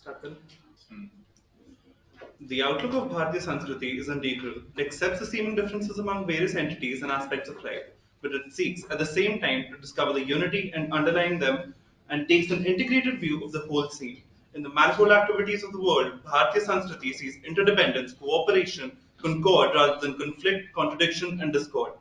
Start then. The outlook of Bharatiya Sanskriti is integral. It accepts the seeming differences among various entities and aspects of life, but it seeks at the same time to discover the unity and underlying them and takes an integrated view of the whole scene. In the manifold activities of the world, Bharatiya Sanskriti sees interdependence, cooperation, concord rather than conflict, contradiction, and discord.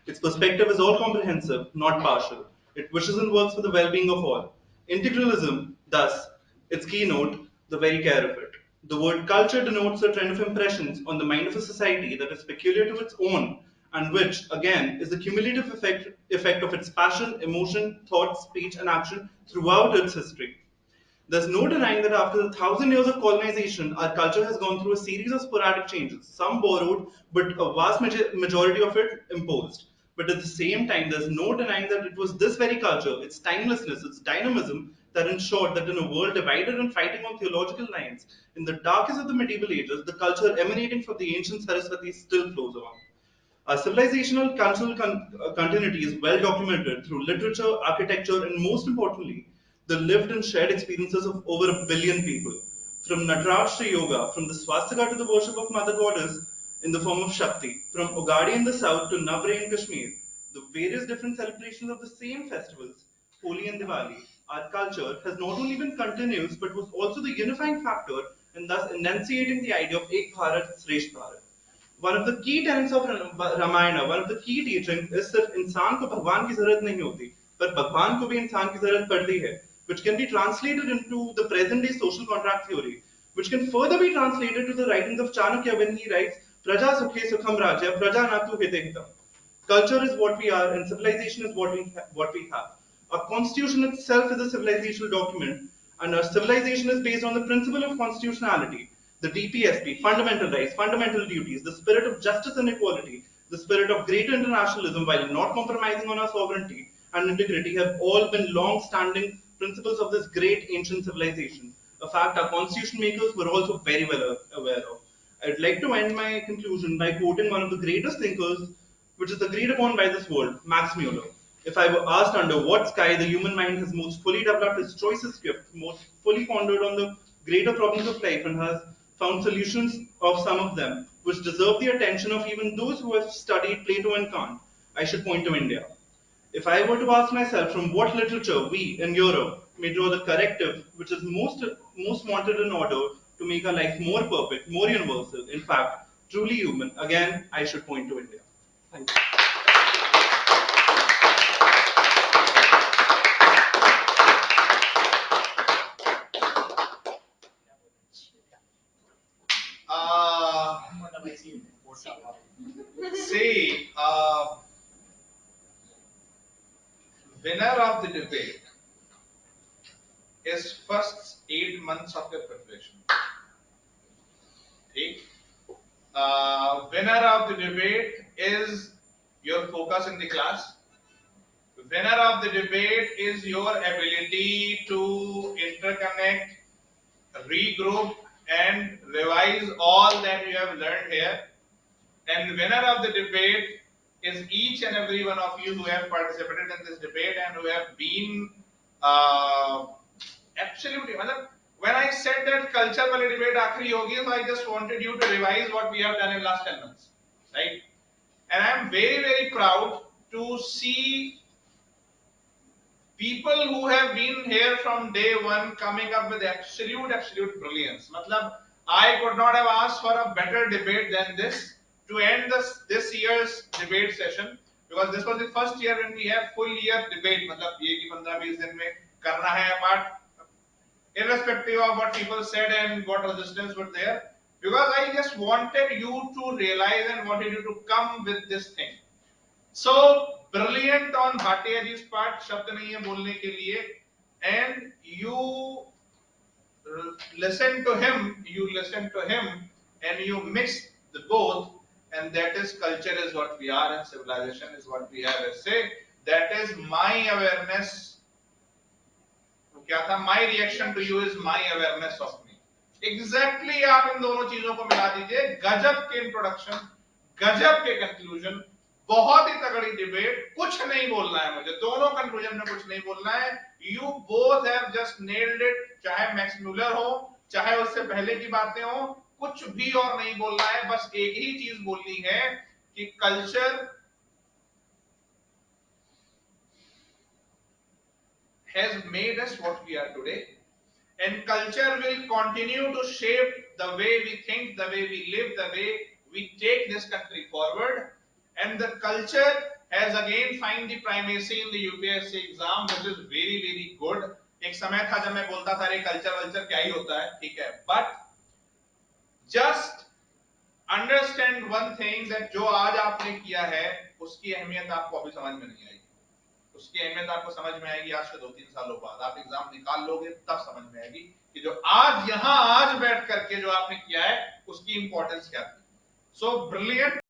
Its perspective is all comprehensive, not partial. It wishes and works for the well being of all. Integralism, thus, its keynote, the very care of it. The word culture denotes a trend of impressions on the mind of a society that is peculiar to its own and which, again, is the cumulative effect of its passion, emotion, thought, speech, and action throughout its history. There's no denying that after 1,000 years of colonization, our culture has gone through a series of sporadic changes, some borrowed, but a vast majority of it imposed. But at the same time, there's no denying that it was this very culture, its timelessness, its dynamism, that ensured that in a world divided and fighting on theological lines, in the darkest of the medieval ages, the culture emanating from the ancient Saraswati still flows on. Our civilizational cultural continuity is well documented through literature, architecture, and most importantly, the lived and shared experiences of over a billion people. From Nataraj to yoga, from the swastika to the worship of Mother Goddess in the form of Shakti, from Ugadi in the south to Navratri in Kashmir, the various different celebrations of the same festivals, Holi and Diwali, our culture has not only been continuous but was also the unifying factor and thus enunciating the idea of Ek Bharat, Shresth Bharat. One of the key tenets of Ramayana, one of the key teachings is that इंसान को भगवान की जरूरत नहीं होती, पर भगवान को भी इंसान की जरूरत पड़ती है, which can be translated into the present day social contract theory, which can further be translated to the writings of Chanakya when he writes Praja Sukhe Sukham Rajya Praja Natu Hite Hitam. Culture is what we are, and civilization is what we have. Our constitution itself is a civilizational document, and our civilization is based on the principle of constitutionality, the DPSP, fundamental rights, fundamental duties, the spirit of justice and equality, the spirit of greater internationalism while not compromising on our sovereignty and integrity have all been long-standing principles of this great ancient civilization, a fact our constitution makers were also very well aware of. I'd like to end my conclusion by quoting one of the greatest thinkers, which is agreed upon by this world, Max Muller. If I were asked under what sky the human mind has most fully developed its choices script, most fully pondered on the greater problems of life and has found solutions of some of them, which deserve the attention of even those who have studied Plato and Kant, I should point to India. If I were to ask myself from what literature we in Europe may draw the corrective which is most wanted in order to make our life more perfect, more universal, in fact, truly human, again, I should point to India. Thank you. See, winner of the debate is first 8 months of your preparation. Okay. Winner of the debate is your focus in the class. Winner of the debate is your ability to interconnect, regroup, and revise all that you have learned here. And winner of the debate is each and every one of you who have participated in this debate and who have been absolutely. When I said that culture wali debate aakhri hogi, so I just wanted you to revise what we have done in last 10 months, right? And I am very, very proud to see people who have been here from day one coming up with absolute brilliance. Matlab, I could not have asked for a better debate than this to end this year's debate session, because this was the first year when we have full year debate. Matlab, ye ki 15-20 din mein karna hai, apart irrespective of what people said and what resistance were there, because I just wanted you to realize and wanted you to come with this thing. So brilliant on Bhatia ji's part, शब्द नहीं है बोलने के लिए, and you listen to him, and you mix the both, and that is culture is what we are and civilization is what we have. Say that is my awareness. क्या था? My reaction to you is my awareness of me. Exactly आप इन दोनों चीजों को मिला दीजिए. गजब के इंट्रोडक्शन, गजब के कंक्लूजन, बहुत ही तगड़ी डिबेट. कुछ नहीं बोलना है मुझे, दोनों कंक्लूजन में कुछ नहीं बोलना है. You both have just nailed it. चाहे मैक्स म्यूलर हो, चाहे उससे पहले की बातें हो, कुछ भी और नहीं बोलना है, बस एक ही चीज बोलनी है कि culture has made us what we are today, and culture will continue to shape the way we think, the way we live, the way we take this country forward. And the culture has again find the primacy in the UPSC exam, which is very very good. एक समय था जब मैं बोलता था रे culture vulture क्या ही होता है, ठीक है, but just understand one thing that जो आज आपने किया है उसकी अहमियत आपको अभी समझ में नहीं आएगी, उसकी अहमियत आपको समझ में आएगी आज से 2-3 सालों बाद, आप एग्जाम निकाल लोगे तब समझ में आएगी कि जो आज यहां आज बैठ करके जो आपने किया है उसकी इंपॉर्टेंस क्या थी. So brilliant.